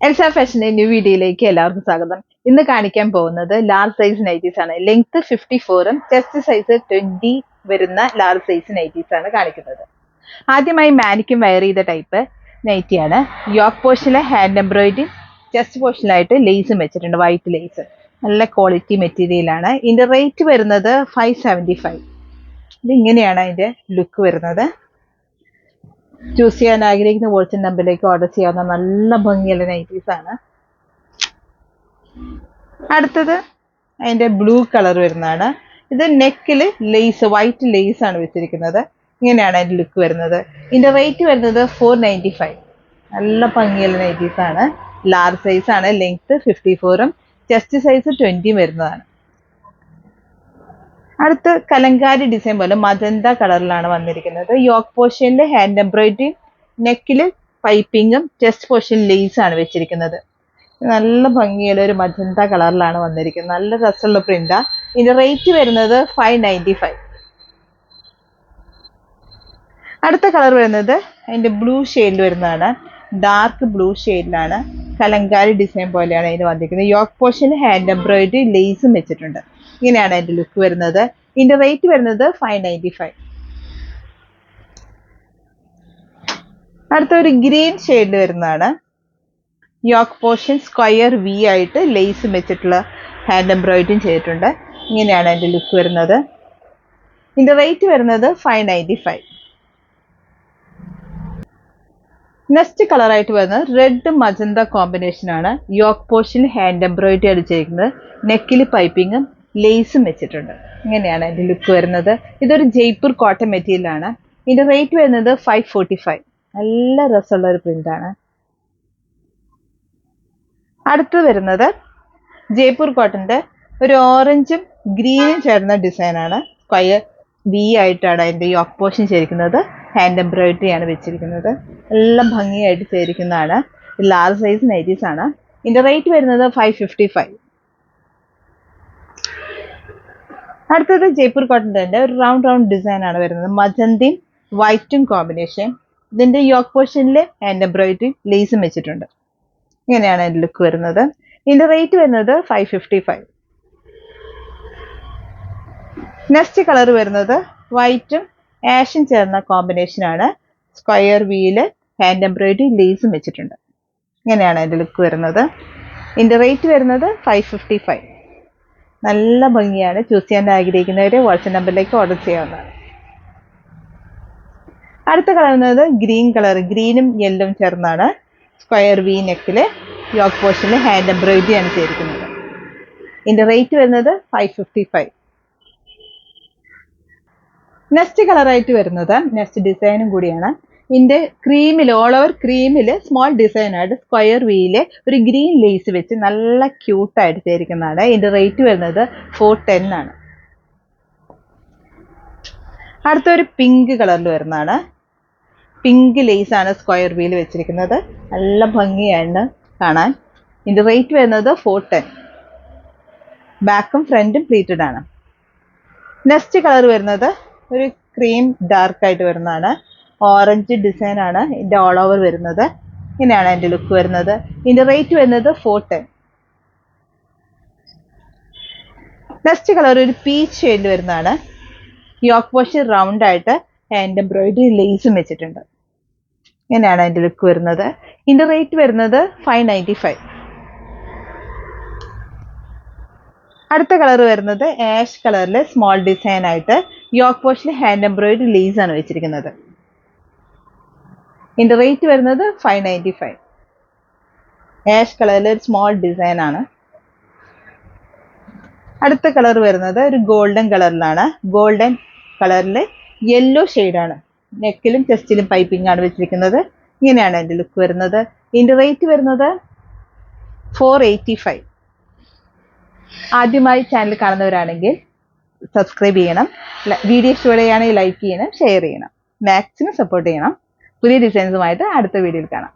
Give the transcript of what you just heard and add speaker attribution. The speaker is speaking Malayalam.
Speaker 1: എൽസ ഫാഷന്റെ ന്യൂ വീഡിയോയിലേക്ക് എല്ലാവർക്കും സ്വാഗതം. ഇന്ന് കാണിക്കാൻ പോകുന്നത് ലാർജ് സൈസ് നൈറ്റീസ് ആണ്. ലെങ്ത് 54ഉം ചെസ്റ്റ് സൈസ് 20 വരുന്ന ലാർജ് സൈസ് നൈറ്റീസ് ആണ് കാണിക്കുന്നത്. ആദ്യമായി മാനിക്കും വെയർ ചെയ്ത ടൈപ്പ് നൈറ്റിയാണ്. യോക്ക് പോർഷനിലെ ഹാൻഡ് എംബ്രോയിഡറി, ചെസ്റ്റ് പോർഷനിലായിട്ട് ലേസും വെച്ചിട്ടുണ്ട്, വൈറ്റ് ലേസ്. നല്ല ക്വാളിറ്റി മെറ്റീരിയലാണ്. ഇതിന്റെ റേറ്റ് വരുന്നത് 575. ഇതിങ്ങനെയാണ് അതിന്റെ ലുക്ക് വരുന്നത്. ചൂസ് ചെയ്യാൻ ആഗ്രഹിക്കുന്ന വാട്സ്ആപ്പ് നമ്പറിലേക്ക് ഓർഡർ ചെയ്യാവുന്ന നല്ല ഭംഗിയുള്ള നൈറ്റീസ് ആണ്. അടുത്തത് അതിന്റെ ബ്ലൂ കളർ വരുന്നതാണ്. ഇത് നെക്കിൽ ലേസ്, വൈറ്റ് ലേസ് ആണ് വെച്ചിരിക്കുന്നത്. ഇങ്ങനെയാണ് അതിന്റെ ലുക്ക് വരുന്നത്. ഇതിന്റെ റേറ്റ് വരുന്നത് 495. നല്ല ഭംഗിയുള്ള നൈറ്റീസ് ആണ്. ലാർജ് സൈസ് ആണ്. ലെങ്ത് 54ഉം ചെസ്റ്റ് സൈസ് 20 വരുന്നതാണ്. അടുത്ത് കലങ്കാരി ഡിസൈൻ പോലെ മജന്ത കളറിലാണ് വന്നിരിക്കുന്നത്. യോക്ക് പോർഷനിൽ ഹാൻഡ് എംബ്രോയിഡറി, നെക്കിൽ പൈപ്പിങ്ങും ചെസ്റ്റ് പോർഷൻ ലേസ് ആണ് വെച്ചിരിക്കുന്നത്. നല്ല ഭംഗിയുള്ള ഒരു മജന്ത കളറിലാണ് വന്നിരിക്കുന്നത്. നല്ല രസമുള്ള പ്രിന്റാ. ഇതിന്റെ റേറ്റ് വരുന്നത് 595. അടുത്ത കളർ വരുന്നത് അതിന്റെ ബ്ലൂ ഷെയ്ഡിൽ വരുന്നതാണ്. ഡാർക്ക് ബ്ലൂ ഷെയ്ഡിലാണ്. കലങ്കാരി ഡിസൈൻ പോലെയാണ് ഇതിന് വന്നിരിക്കുന്നത്. യോക്ക് പോർഷനിൽ ഹാൻഡ് എംബ്രോയിഡറി ലേസും വെച്ചിട്ടുണ്ട്. ഇങ്ങനെയാണ് അതിന്റെ ലുക്ക് വരുന്നത്. ഇതിന്റെ റേറ്റ് വരുന്നത് 595. അടുത്ത ഒരു ഗ്രീൻ ഷെയ്ഡിൽ വരുന്നതാണ്. യോക്ക് പോർഷൻ സ്ക്വയർ വി ആയിട്ട് ലേസും വെച്ചിട്ടുള്ള ഹാൻഡ് എംബ്രോയിഡറിയും ചെയ്തിട്ടുണ്ട്. ഇങ്ങനെയാണ് അതിന്റെ ലുക്ക് വരുന്നത്. ഇതിന്റെ റേറ്റ് വരുന്നത് 595. നെക്സ്റ്റ് കളർ ആയിട്ട് വരുന്നത് റെഡ് മജന്ത കോമ്പിനേഷൻ ആണ്. യോക്ക് പോർഷൻ ഹാൻഡ് എംബ്രോയിഡറി അടിച്ചിരിക്കുന്നത്. നെക്കിൽ പൈപ്പിങ്ങും ലേസും വെച്ചിട്ടുണ്ട്. ഇങ്ങനെയാണ് അതിന്റെ ലുക്ക് വരുന്നത്. ഇതൊരു ജയ്പൂർ കോട്ടൺ മെറ്റീരിയൽ ആണ്. ഇതിന്റെ റേറ്റ് വരുന്നത് 545. നല്ല രസമുള്ള ഒരു പ്രിന്റ് ആണ്. അടുത്ത് വരുന്നത് ജയ്പൂർ കോട്ടന്റെ ഒരു ഓറഞ്ചും ഗ്രീനും ചേർന്ന ഡിസൈൻ ആണ്. സ്ക്വയർ വി ആയിട്ടാണ് അതിന്റെ യോക്ക് പോർഷൻ ചെയ്തിരിക്കുന്നത്. ഹാൻഡ് എംബ്രോയിഡറി ആണ് വെച്ചിരിക്കുന്നത്. എല്ലാം ഭംഗിയായിട്ട് ചെയ്തിരിക്കുന്നതാണ്. ലാർജ് സൈസ് നൈറ്റീസ് ആണ്. ഇതിന്റെ റേറ്റ് വരുന്നത് 555. അടുത്തത് ജയ്പൂർ കോട്ടന്റെ ഒരു റൗണ്ട് ഡിസൈൻ ആണ് വരുന്നത്. മജന്തയും വൈറ്റും കോമ്പിനേഷൻ. ഇതിന്റെ യോക്ക് പോർഷനിൽ ഹാൻഡ് എംബ്രോയിഡറി ലേസും വെച്ചിട്ടുണ്ട്. ഇങ്ങനെയാണ് അതിന്റെ ലുക്ക് വരുന്നത്. ഇതിന്റെ റേറ്റ് വരുന്നത് 555. നെക്സ്റ്റ് കളർ വരുന്നത് വൈറ്റും ആഷും ചേർന്ന കോമ്പിനേഷൻ ആണ്. സ്ക്വയർ വീല് ഹാൻഡ് എംബ്രോയിഡറി ലേസും വെച്ചിട്ടുണ്ട്. ഇങ്ങനെയാണ് അതിന്റെ ലുക്ക് വരുന്നത്. ഇതിന്റെ റേറ്റ് വരുന്നത് 555. നല്ല ഭംഗിയാണ്. ചൂസ് ചെയ്യാൻ ആഗ്രഹിക്കുന്നവരെ വാട്സ്ആപ്പ് നമ്പറിലേക്ക് ഓർഡർ ചെയ്യാവുന്നതാണ്. അടുത്ത കളർ വരുന്നത് ഗ്രീൻ കളർ, ഗ്രീനും യെല്ലോയും ചേർന്നാണ്. സ്ക്വയർ വി നെക്കില് യോക്ക് പോർഷനിൽ ഹാൻഡ് എംബ്രോയിഡറി ആണ് ചെയ്തിരിക്കുന്നത്. ഇതിന്റെ റേറ്റ് വരുന്നത് 555. നെക്സ്റ്റ് കളറായിട്ട് വരുന്നത് നെക്സ്റ്റ് ഡിസൈനും കൂടിയാണ്. ഇതിന്റെ ക്രീമിൽ, ഓൾ ഓവർ ക്രീമിൽ സ്മോൾ ഡിസൈൻ ആയിട്ട് സ്ക്വയർ വീല് ഒരു ഗ്രീൻ ലേസ് വെച്ച് നല്ല ക്യൂട്ടായിട്ട് ചെയ്തിരിക്കുന്നതാണ്. ഇതിന്റെ റേറ്റ് വരുന്നത് 410 ആണ്. അടുത്തൊരു പിങ്ക് കളറിൽ വരുന്നതാണ്. പിങ്ക് ലേസ് ആണ് സ്ക്വയർ വീല് വെച്ചിരിക്കുന്നത്. നല്ല ഭംഗിയാണ് കാണാൻ. ഇതിന്റെ റേറ്റ് വരുന്നത് 410. ബാക്കും ഫ്രണ്ടും പ്ലീറ്റഡ് ആണ്. നെക്സ്റ്റ് കളർ വരുന്നത് ഒരു ക്രീം ഡാർക്ക് ആയിട്ട് വരുന്നതാണ്. ഓറഞ്ച് ഡിസൈൻ ആണ് ഇതിന്റെ ഓൾ ഓവർ വരുന്നത്. ഇങ്ങനെയാണ് അതിന്റെ ലുക്ക് വരുന്നത്. ഇതിന്റെ റേറ്റ് വരുന്നത് 410. നെക്സ്റ്റ് കളർ ഒരു പീച്ച് ഷെയ്ഡിൽ വരുന്നതാണ്. യോക്ക് പോർഷൻ റൗണ്ട് ആയിട്ട് ഹാൻഡ് എംബ്രോയിഡറി ലേസും വെച്ചിട്ടുണ്ട്. ഇങ്ങനെയാണ് അതിന്റെ ലുക്ക് വരുന്നത്. ഇതിന്റെ റേറ്റ് വരുന്നത് 595. അടുത്ത കളർ വരുന്നത് ആഷ് കളറിൽ സ്മോൾ ഡിസൈൻ ആയിട്ട് യോക്ക് പോർഷനിൽ ഹാൻഡ് എംബ്രോയിഡറി ലേസ് ആണ് വെച്ചിരിക്കുന്നത്. ഇതിന്റെ റേറ്റ് വരുന്നത് 595. ആഷ് കളറിൽ ഒരു സ്മോൾ ഡിസൈൻ ആണ്. അടുത്ത കളർ വരുന്നത് ഒരു ഗോൾഡൻ കളറിലാണ്. ഗോൾഡൻ കളറിൽ യെല്ലോ ഷെയ്ഡാണ്. നെക്കിലും ചെസ്റ്റിലും പൈപ്പിംഗ് ആണ് വെച്ചിരിക്കുന്നത്. ഇങ്ങനെയാണ് അതിന്റെ ലുക്ക് വരുന്നത്. ഇതിന്റെ റേറ്റ് വരുന്നത് 485. ആദ്യമായി ചാനൽ കാണുന്നവരാണെങ്കിൽ സബ്സ്ക്രൈബ് ചെയ്യണം. വീഡിയോ ഇഷ്ടപ്പെടുകയാണെങ്കിൽ ലൈക്ക് ചെയ്യണം, ഷെയർ ചെയ്യണം. മാക്സിമം സപ്പോർട്ട് ചെയ്യണം. പുതിയ ഡിസൈൻസുമായിട്ട് അടുത്ത വീഡിയോയിൽ കാണാം.